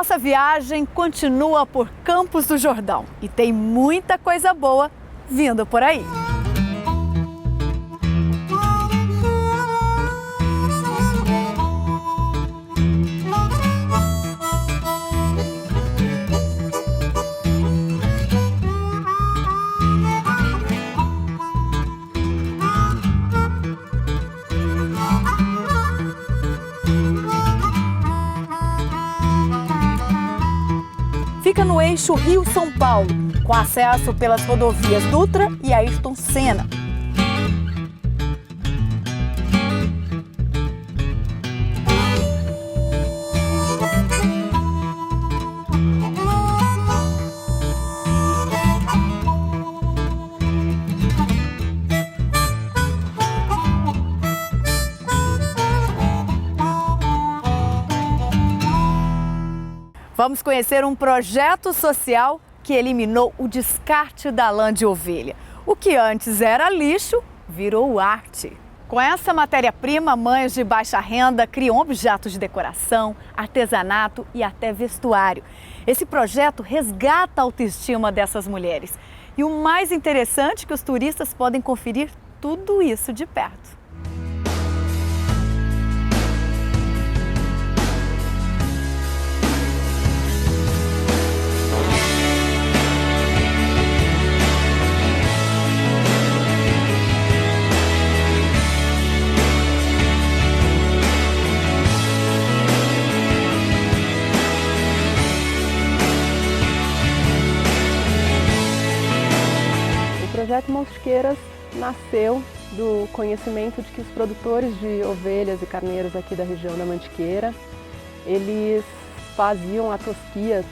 nossa viagem continua por Campos do Jordão e tem muita coisa boa vindo por aí. Fica no eixo Rio-São Paulo, com acesso pelas rodovias Dutra e Ayrton Senna. Vamos conhecer um projeto social que eliminou o descarte da lã de ovelha. O que antes era lixo, virou arte. Com essa matéria-prima, mães de baixa renda criam objetos de decoração, artesanato e até vestuário. Esse projeto resgata a autoestima dessas mulheres. E o mais interessante é que os turistas podem conferir tudo isso de perto. O projeto Mantiqueiras nasceu do conhecimento de que os produtores de ovelhas e carneiros aqui da região da Mantiqueira, eles faziam a tosquia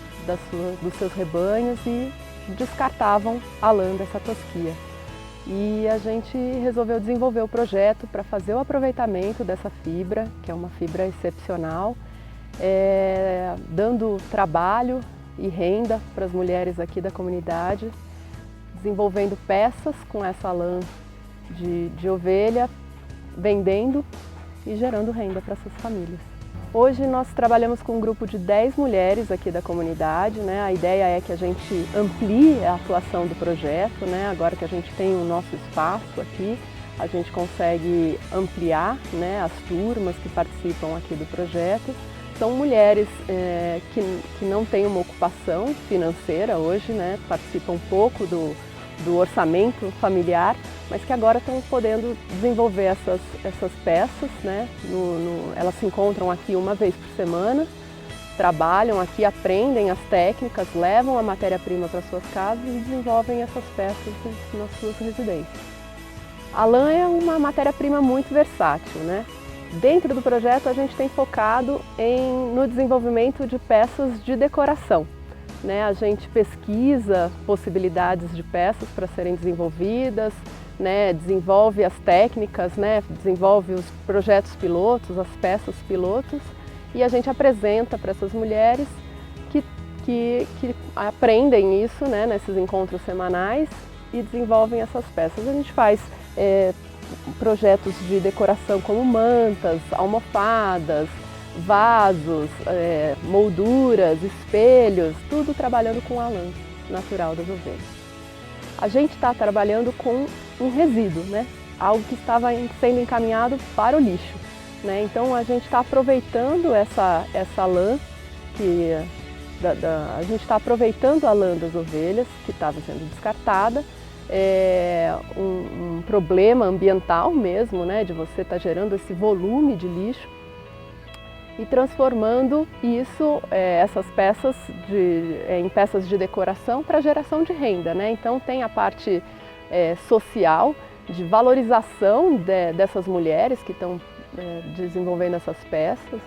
dos seus rebanhos e descartavam a lã dessa tosquia. E a gente resolveu desenvolver o projeto para fazer o aproveitamento dessa fibra, que é uma fibra excepcional, dando trabalho e renda para as mulheres aqui da comunidade, desenvolvendo peças com essa lã de ovelha, vendendo e gerando renda para essas famílias. Hoje nós trabalhamos com um grupo de 10 mulheres aqui da comunidade, né? A ideia é que a gente amplie a atuação do projeto, né? Agora que a gente tem o nosso espaço aqui, a gente consegue ampliar, né, as turmas que participam aqui do projeto. São mulheres que não têm uma ocupação financeira hoje, né? Participam um pouco do orçamento familiar, mas que agora estão podendo desenvolver essas peças, né? Elas se encontram aqui uma vez por semana, trabalham aqui, aprendem as técnicas, levam a matéria-prima para suas casas e desenvolvem essas peças nas suas residências. A lã é uma matéria-prima muito versátil, né? Dentro do projeto a gente tem focado no desenvolvimento de peças de decoração. A gente pesquisa possibilidades de peças para serem desenvolvidas, desenvolve as técnicas, desenvolve os projetos pilotos, as peças pilotos, e a gente apresenta para essas mulheres que aprendem isso, nesses encontros semanais e desenvolvem essas peças. A gente faz projetos de decoração como mantas, almofadas, vasos, molduras, espelhos, tudo trabalhando com a lã natural das ovelhas. A gente está trabalhando com um resíduo, algo que estava sendo encaminhado para o lixo. Então a gente está aproveitando essa lã, a gente está aproveitando a lã das ovelhas que estava sendo descartada. Um problema ambiental mesmo, de você estar gerando esse volume de lixo e transformando essas peças em peças de decoração para geração de renda. Então tem a parte social, de valorização dessas mulheres que estão desenvolvendo essas peças,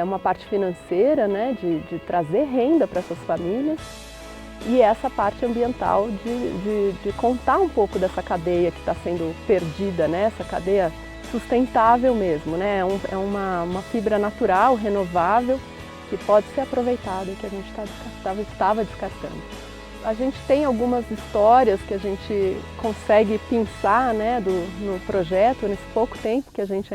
uma parte financeira, de trazer renda para essas famílias, e essa parte ambiental de contar um pouco dessa cadeia que está sendo perdida, essa cadeia sustentável mesmo, é uma fibra natural, renovável, que pode ser aproveitada e que a gente estava descartando. A gente tem algumas histórias que a gente consegue pensar no projeto, nesse pouco tempo que a gente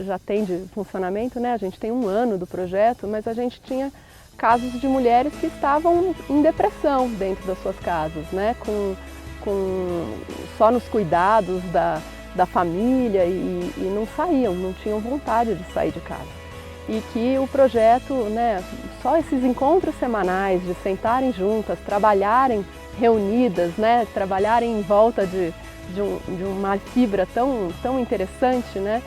já tem de funcionamento, a gente tem 1 ano do projeto, mas a gente tinha casos de mulheres que estavam em depressão dentro das suas casas, né? Só nos cuidados da família e não saíam, não tinham vontade de sair de casa. E que o projeto, né, só esses encontros semanais, de sentarem juntas, trabalharem reunidas, né, trabalharem em volta de uma fibra tão interessante, né,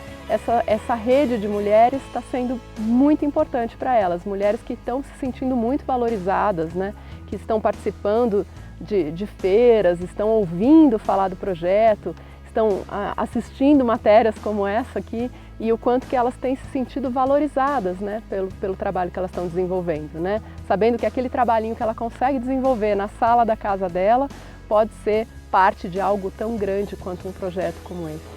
essa rede de mulheres está sendo muito importante para elas, mulheres que estão se sentindo muito valorizadas, né, que estão participando de feiras, estão ouvindo falar do projeto, estão assistindo matérias como essa aqui e o quanto que elas têm se sentido valorizadas, né, pelo trabalho que elas estão desenvolvendo, né, sabendo que aquele trabalhinho que ela consegue desenvolver na sala da casa dela pode ser parte de algo tão grande quanto um projeto como esse.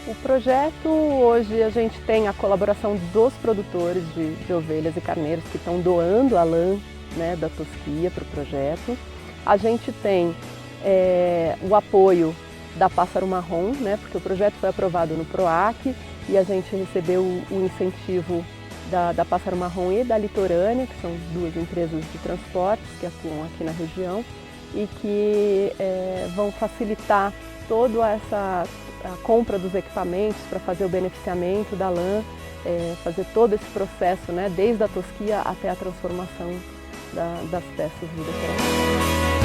O projeto, hoje a gente tem a colaboração dos produtores de ovelhas e carneiros que estão doando a lã, né, da tosquia para o projeto. A gente tem o apoio da Pássaro Marrom, né, porque o projeto foi aprovado no PROAC e a gente recebeu o incentivo da Pássaro Marrom e da Litorânea, que são duas empresas de transportes que atuam aqui na região e que vão facilitar toda a compra dos equipamentos para fazer o beneficiamento da lã, fazer todo esse processo, né, desde a tosquia até a transformação das peças de decoração.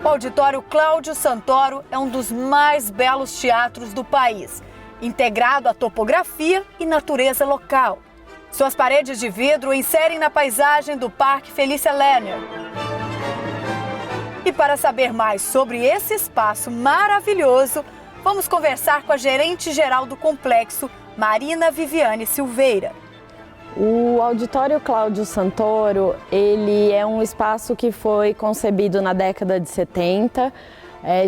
O Auditório Cláudio Santoro é um dos mais belos teatros do país, integrado à topografia e natureza local. Suas paredes de vidro inserem na paisagem do Parque Felícia Lerner. E para saber mais sobre esse espaço maravilhoso, vamos conversar com a gerente-geral do complexo, Marina Viviane Silveira. O Auditório Cláudio Santoro, ele é um espaço que foi concebido na década de 70,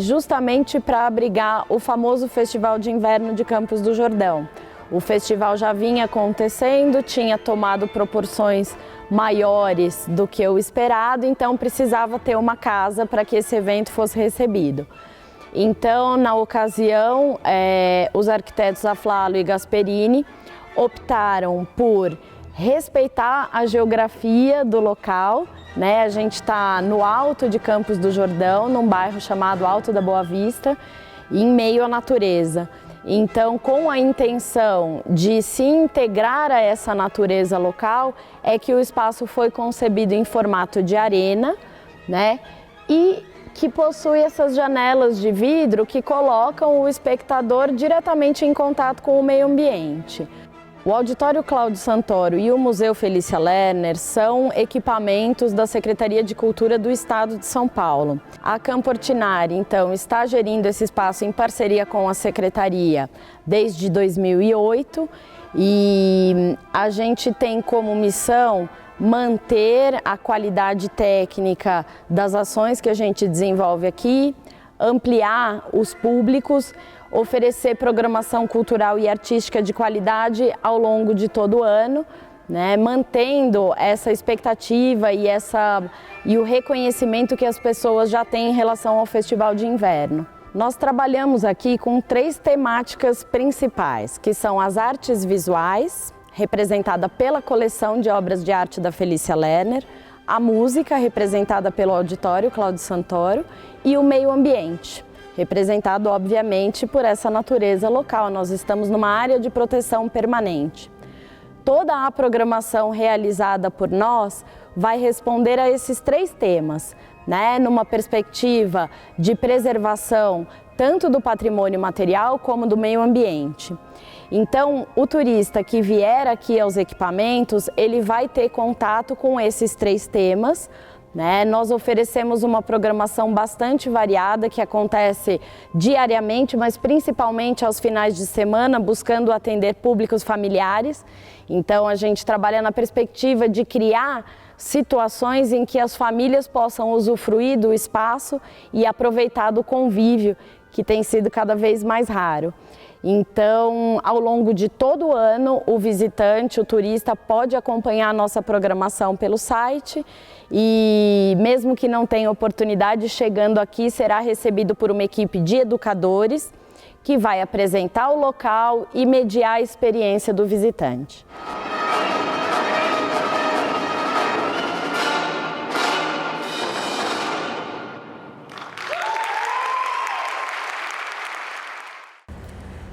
justamente para abrigar o famoso Festival de Inverno de Campos do Jordão. O festival já vinha acontecendo, tinha tomado proporções maiores do que o esperado, então precisava ter uma casa para que esse evento fosse recebido. Então, na ocasião, os arquitetos Aflalo e Gasperini optaram por respeitar a geografia do local, né? A gente está no alto de Campos do Jordão, num bairro chamado Alto da Boa Vista, em meio à natureza. Então, com a intenção de se integrar a essa natureza local, é que o espaço foi concebido em formato de arena, né? E que possui essas janelas de vidro que colocam o espectador diretamente em contato com o meio ambiente. O Auditório Cláudio Santoro e o Museu Felícia Lerner são equipamentos da Secretaria de Cultura do Estado de São Paulo. A Campo Ortinari, então, está gerindo esse espaço em parceria com a Secretaria desde 2008 e a gente tem como missão manter a qualidade técnica das ações que a gente desenvolve aqui, ampliar os públicos, oferecer programação cultural e artística de qualidade ao longo de todo o ano, né, mantendo essa expectativa e o reconhecimento que as pessoas já têm em relação ao Festival de Inverno. Nós trabalhamos aqui com 3 temáticas principais, que são as artes visuais, representada pela coleção de obras de arte da Felícia Lerner, a música, representada pelo Auditório Cláudio Santoro, e o meio ambiente, representado, obviamente, por essa natureza local. Nós estamos numa área de proteção permanente. Toda a programação realizada por nós vai responder a esses 3 temas, né? Numa perspectiva de preservação tanto do patrimônio material como do meio ambiente. Então, o turista que vier aqui aos equipamentos, ele vai ter contato com esses 3 temas, né? Nós oferecemos uma programação bastante variada que acontece diariamente, mas principalmente aos finais de semana, buscando atender públicos familiares. Então, a gente trabalha na perspectiva de criar situações em que as famílias possam usufruir do espaço e aproveitar do convívio, que tem sido cada vez mais raro. Então, ao longo de todo o ano, o visitante, o turista, pode acompanhar a nossa programação pelo site e, mesmo que não tenha oportunidade, chegando aqui, será recebido por uma equipe de educadores que vai apresentar o local e mediar a experiência do visitante.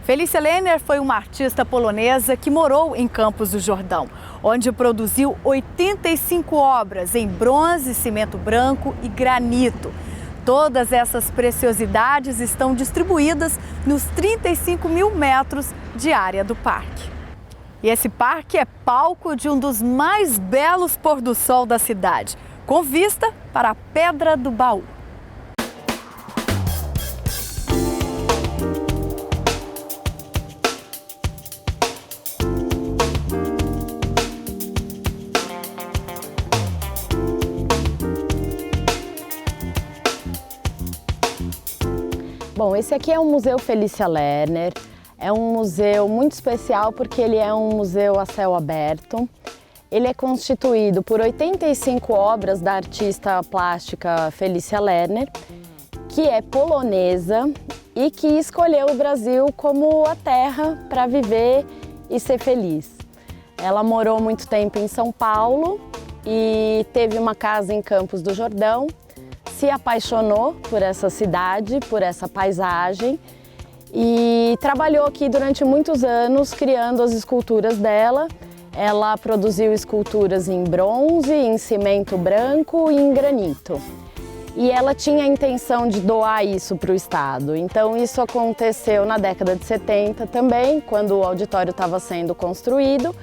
Felícia Lerner foi uma artista polonesa que morou em Campos do Jordão, onde produziu 85 obras em bronze, cimento branco e granito. Todas essas preciosidades estão distribuídas nos 35 mil metros de área do parque. E esse parque é palco de um dos mais belos pôr-do-sol da cidade, com vista para a Pedra do Baú. Bom, esse aqui é o Museu Felícia Lerner. É um museu muito especial porque ele é um museu a céu aberto. Ele é constituído por 85 obras da artista plástica Felícia Lerner, que é polonesa e que escolheu o Brasil como a terra para viver e ser feliz. Ela morou muito tempo em São Paulo e teve uma casa em Campos do Jordão. Se apaixonou por essa cidade, por essa paisagem e trabalhou aqui durante muitos anos criando as esculturas dela. Ela produziu esculturas em bronze, em cimento branco e em granito. E ela tinha a intenção de doar isso para o Estado. Então isso aconteceu na década de 70 também, quando o auditório estava sendo construído.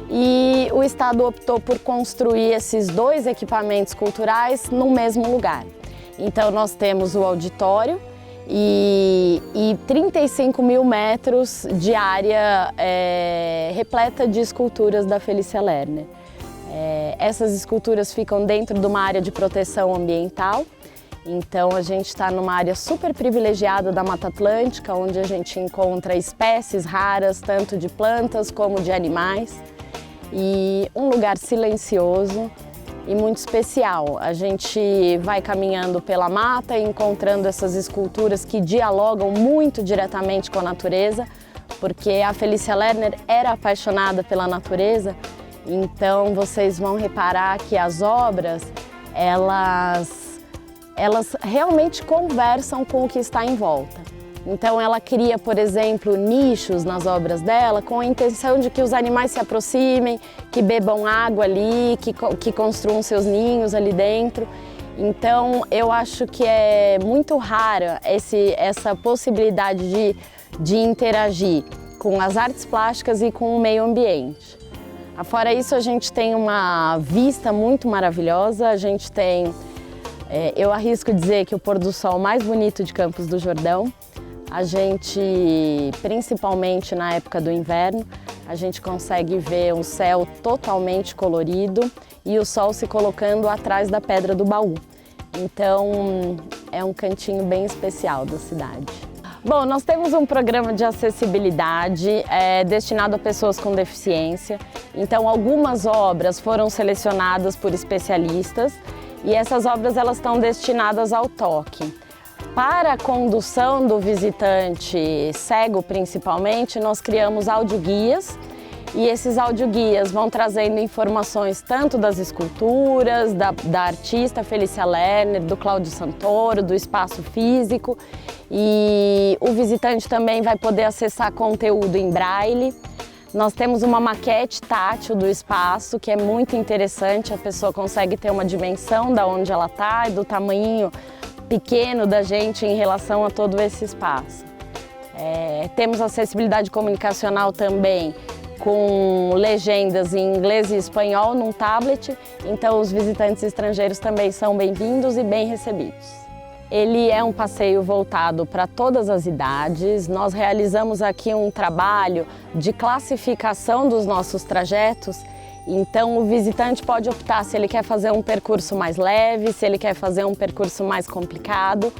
E o Estado optou por construir esses dois equipamentos culturais no mesmo lugar. Então nós temos o auditório e 35 mil metros de área repleta de esculturas da Felícia Lerner. Essas esculturas ficam dentro de uma área de proteção ambiental. Então a gente está numa área super privilegiada da Mata Atlântica, onde a gente encontra espécies raras, tanto de plantas como de animais. E um lugar silencioso e muito especial. A gente vai caminhando pela mata e encontrando essas esculturas que dialogam muito diretamente com a natureza, porque a Felícia Lerner era apaixonada pela natureza, então vocês vão reparar que as obras, elas realmente conversam com o que está em volta. Então ela cria, por exemplo, nichos nas obras dela com a intenção de que os animais se aproximem, que bebam água ali, que construam seus ninhos ali dentro. Então eu acho que é muito rara essa possibilidade de interagir com as artes plásticas e com o meio ambiente. Fora isso, a gente tem uma vista muito maravilhosa, a gente tem, eu arrisco dizer que o pôr do sol mais bonito de Campos do Jordão. A gente, principalmente na época do inverno, a gente consegue ver um céu totalmente colorido e o sol se colocando atrás da Pedra do Baú. Então, é um cantinho bem especial da cidade. Bom, nós temos um programa de acessibilidade destinado a pessoas com deficiência. Então, algumas obras foram selecionadas por especialistas e essas obras elas estão destinadas ao toque. Para a condução do visitante cego, principalmente, nós criamos audioguias e esses audioguias vão trazendo informações tanto das esculturas, da artista Felícia Lerner, do Cláudio Santoro, do espaço físico, e o visitante também vai poder acessar conteúdo em braille. Nós temos uma maquete tátil do espaço que é muito interessante, a pessoa consegue ter uma dimensão de onde ela está e do tamanho pequeno da gente em relação a todo esse espaço. Temos acessibilidade comunicacional também com legendas em inglês e espanhol num tablet, então os visitantes estrangeiros também são bem-vindos e bem recebidos. Ele é um passeio voltado para todas as idades. Nós realizamos aqui um trabalho de classificação dos nossos trajetos Então o visitante pode optar se ele quer fazer um percurso mais leve, se ele quer fazer um percurso mais complicado,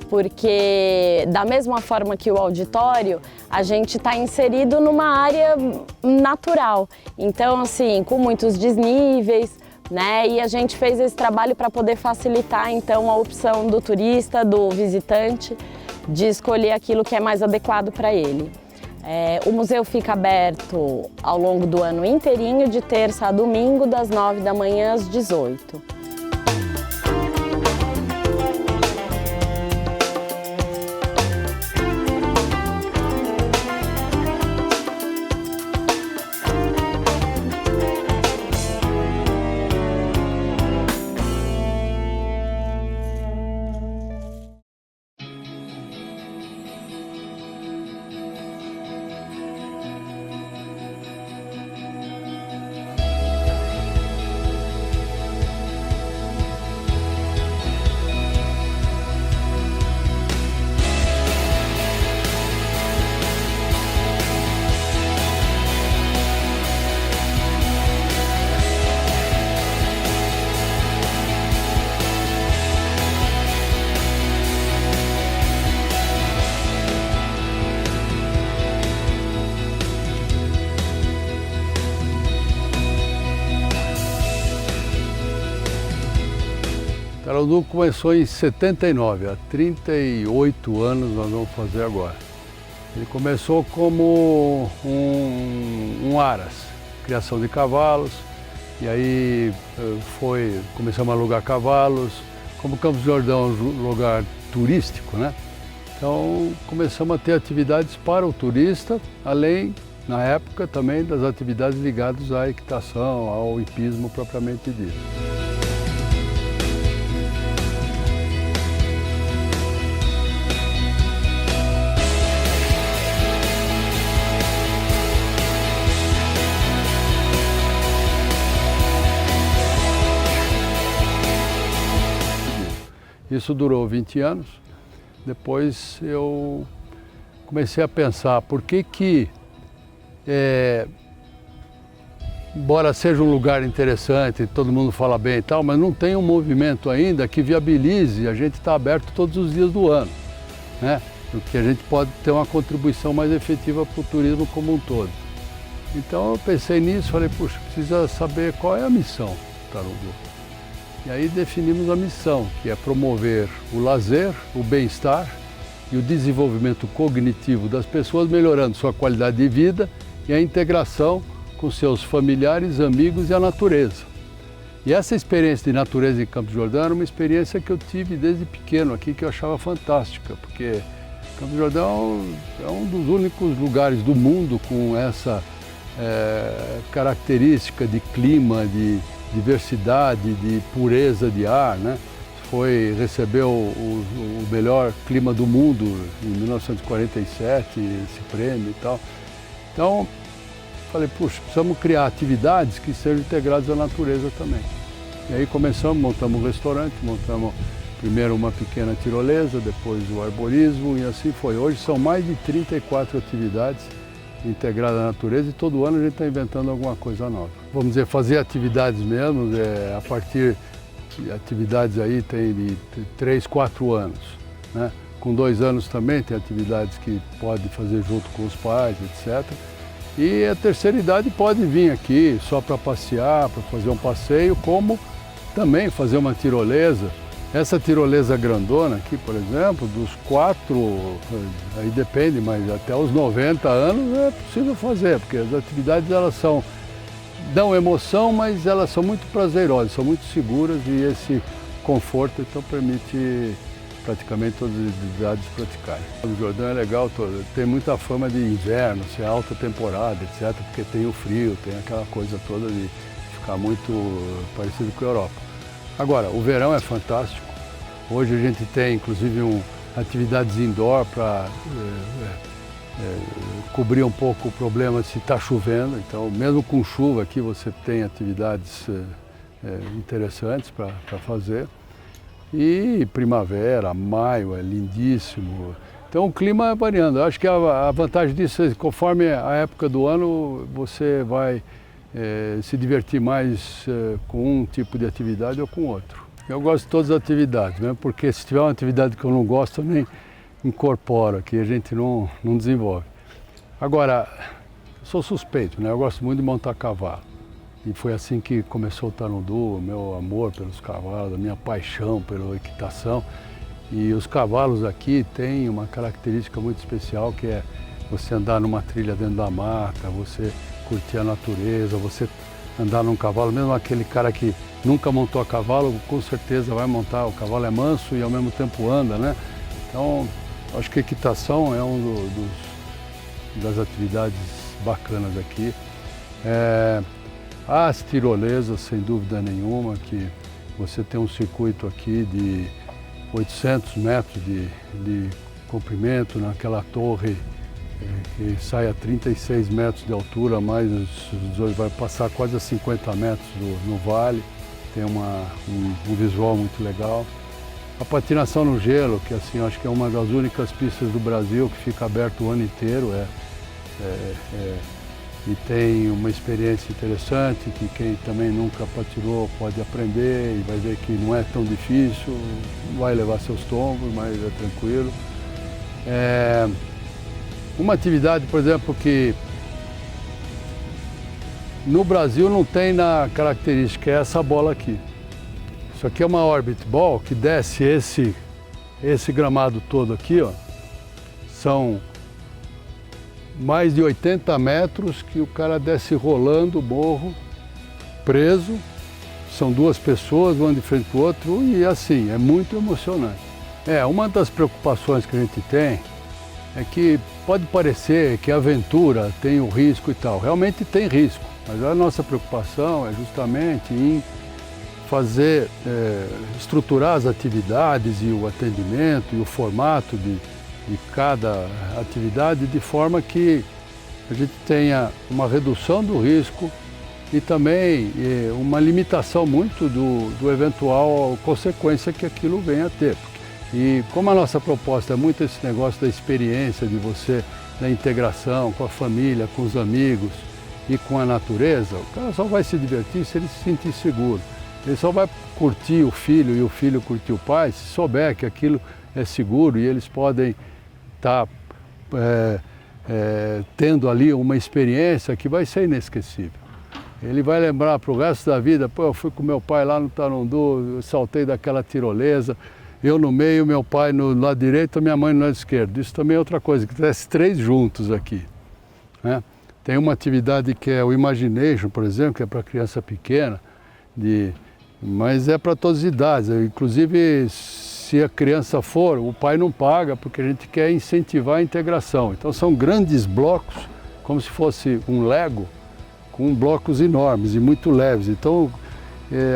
porque da mesma forma que o auditório, a gente está inserido numa área natural. Então, assim, com muitos desníveis, né? E a gente fez esse trabalho para poder facilitar, então, a opção do turista, do visitante, de escolher aquilo que é mais adequado para ele. O museu fica aberto ao longo do ano inteirinho, de terça a domingo, das 9 da manhã às 18. Carandu começou em 79, há 38 anos nós vamos fazer agora. Ele começou como um aras, criação de cavalos, e aí começamos a alugar cavalos. Como Campos do Jordão é um lugar turístico, né? Então começamos a ter atividades para o turista, além, na época, também das atividades ligadas à equitação, ao hipismo propriamente dito. Isso durou 20 anos. Depois eu comecei a pensar por que embora seja um lugar interessante, todo mundo fala bem e tal, mas não tem um movimento ainda que viabilize a gente estar aberto todos os dias do ano, né? Porque a gente pode ter uma contribuição mais efetiva para o turismo como um todo. Então eu pensei nisso, falei, puxa, precisa saber qual é a missão do Carandu. E aí definimos a missão, que é promover o lazer, o bem-estar e o desenvolvimento cognitivo das pessoas, melhorando sua qualidade de vida e a integração com seus familiares, amigos e a natureza. E essa experiência de natureza em Campos do Jordão era uma experiência que eu tive desde pequeno aqui, que eu achava fantástica, porque Campos do Jordão é um dos únicos lugares do mundo com essa característica de clima, de diversidade, de pureza de ar, né? Recebeu o melhor clima do mundo em 1947, esse prêmio e tal. Então, falei, puxa, precisamos criar atividades que sejam integradas à natureza também. E aí montamos um restaurante, montamos primeiro uma pequena tirolesa, depois o arborismo e assim foi. Hoje são mais de 34 atividades integrada à natureza e todo ano a gente está inventando alguma coisa nova. Vamos dizer, fazer atividades mesmo, a partir de atividades aí tem de 3, 4 anos, né? Com 2 anos também tem atividades que pode fazer junto com os pais, etc. E a terceira idade pode vir aqui só para passear, para fazer um passeio, como também fazer uma tirolesa. Essa tirolesa grandona aqui, por exemplo, dos 4, aí depende, mas até os 90 anos é possível fazer, porque as atividades dão emoção, mas elas são muito prazerosas, são muito seguras e esse conforto então permite praticamente todas as idades praticarem. O Jordão é legal, tem muita fama de inverno, ser alta temporada, etc., porque tem o frio, tem aquela coisa toda de ficar muito parecido com a Europa. Agora, o verão é fantástico. Hoje a gente tem, inclusive, atividades indoor para cobrir um pouco o problema se está chovendo. Então, mesmo com chuva aqui, você tem atividades interessantes para fazer. E primavera, maio é lindíssimo. Então, o clima é variando. Eu acho que a vantagem disso é que, conforme a época do ano, você vai se divertir mais com um tipo de atividade ou com outro. Eu gosto de todas as atividades, né? Porque se tiver uma atividade que eu não gosto, eu nem incorporo aqui, a gente não desenvolve. Agora, eu sou suspeito, né? Eu gosto muito de montar cavalo. E foi assim que começou o Tarundu, o meu amor pelos cavalos, a minha paixão pela equitação. E os cavalos aqui têm uma característica muito especial, que é você andar numa trilha dentro da mata, você curtir a natureza, você andar num cavalo, mesmo aquele cara que nunca montou a cavalo, com certeza vai montar. O cavalo é manso e ao mesmo tempo anda, né? Então, acho que a equitação é das atividades bacanas aqui. As tirolesas, sem dúvida nenhuma, que você tem um circuito aqui de 800 metros de comprimento naquela torre que sai a 36 metros de altura, mais vai passar quase a 50 metros no vale, tem um visual muito legal. A patinação no gelo, que assim, acho que é uma das únicas pistas do Brasil que fica aberto o ano inteiro, e tem uma experiência interessante, que quem também nunca patinou pode aprender e vai ver que não é tão difícil, vai levar seus tombos, mas é tranquilo. Uma atividade, por exemplo, que no Brasil não tem na característica, é essa bola aqui. Isso aqui é uma Orbit Ball que desce esse gramado todo aqui, ó. São mais de 80 metros que o cara desce rolando o morro, preso. São duas pessoas, uma de frente para o outro, e assim, é muito emocionante. Uma das preocupações que a gente tem é que pode parecer que a aventura tem o risco e tal. Realmente tem risco, mas a nossa preocupação é justamente em fazer, estruturar as atividades e o atendimento e o formato de cada atividade de forma que a gente tenha uma redução do risco e também uma limitação muito do eventual consequência que aquilo venha a ter. E como a nossa proposta é muito esse negócio da experiência, de você, da integração com a família, com os amigos e com a natureza, o cara só vai se divertir se ele se sentir seguro. Ele só vai curtir o filho e o filho curtir o pai se souber que aquilo é seguro e eles podem estar tendo ali uma experiência que vai ser inesquecível. Ele vai lembrar para o resto da vida, pô, eu fui com meu pai lá no Tarundu, eu saltei daquela tirolesa, eu no meio, meu pai no lado direito, minha mãe no lado esquerdo. Isso também é outra coisa, que desce 3 juntos aqui, né? Tem uma atividade que é o Imagination, por exemplo, que é para criança pequena, mas é para todas as idades. Inclusive, se a criança for, o pai não paga, porque a gente quer incentivar a integração. Então são grandes blocos, como se fosse um Lego, com blocos enormes e muito leves. Então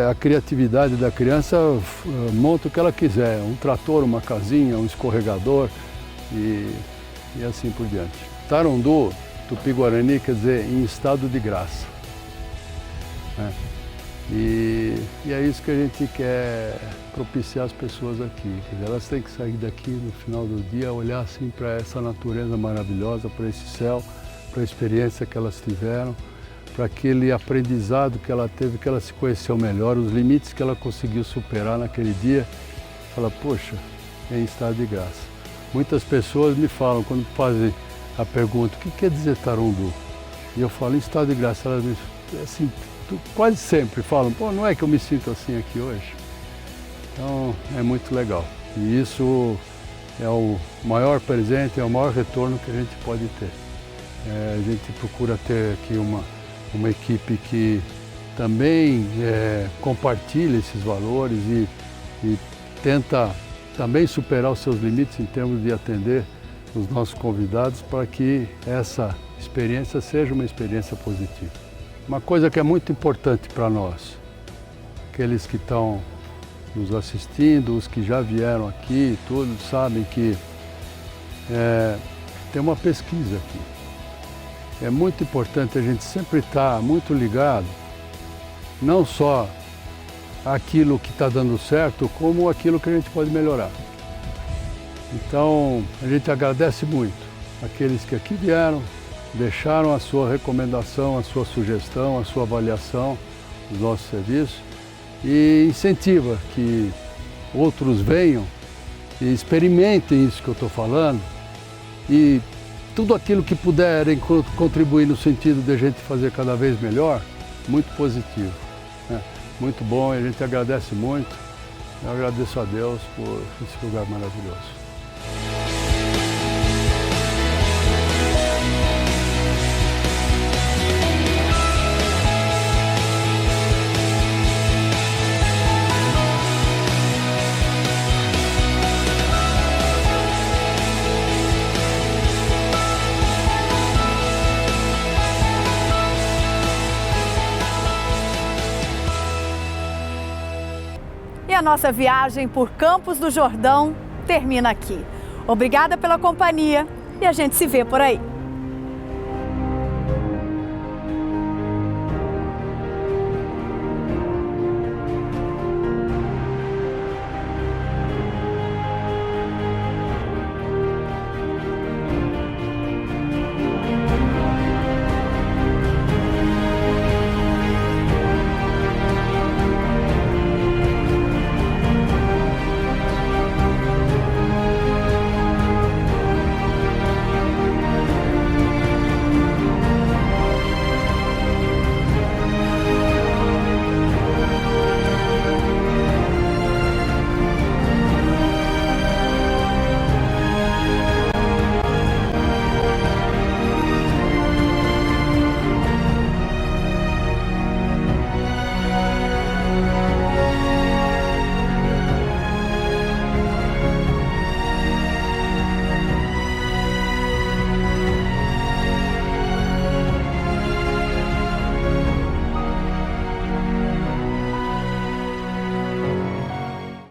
a criatividade da criança monta o que ela quiser, um trator, uma casinha, um escorregador e assim por diante. Tarundu, Tupi-Guarani, quer dizer, em estado de graça, né? E é isso que a gente quer propiciar as pessoas aqui. Quer dizer, elas têm que sair daqui no final do dia, olhar assim para essa natureza maravilhosa, para esse céu, para a experiência que elas tiveram, para aquele aprendizado que ela teve, que ela se conheceu melhor, os limites que ela conseguiu superar naquele dia. Fala, poxa, é em estado de graça. Muitas pessoas me falam, quando fazem a pergunta, o que quer dizer Tarundu? E eu falo, em estado de graça. Elas me assim, quase sempre falam, pô, não é que eu me sinto assim aqui hoje? Então, é muito legal. E isso é o maior presente, é o maior retorno que a gente pode ter. A gente procura ter aqui uma equipe que também compartilha esses valores e tenta também superar os seus limites em termos de atender os nossos convidados para que essa experiência seja uma experiência positiva. Uma coisa que é muito importante para nós, aqueles que estão nos assistindo, os que já vieram aqui, todos sabem que tem uma pesquisa aqui. É muito importante a gente sempre estar muito ligado, não só aquilo que está dando certo, como aquilo que a gente pode melhorar. Então, a gente agradece muito aqueles que aqui vieram, deixaram a sua recomendação, a sua sugestão, a sua avaliação dos nossos serviços e incentiva que outros venham e experimentem isso que eu estou falando e tudo aquilo que puderem contribuir no sentido de a gente fazer cada vez melhor, muito positivo, né? Muito bom e a gente agradece muito. Eu agradeço a Deus por esse lugar maravilhoso. E a nossa viagem por Campos do Jordão termina aqui. Obrigada pela companhia e a gente se vê por aí.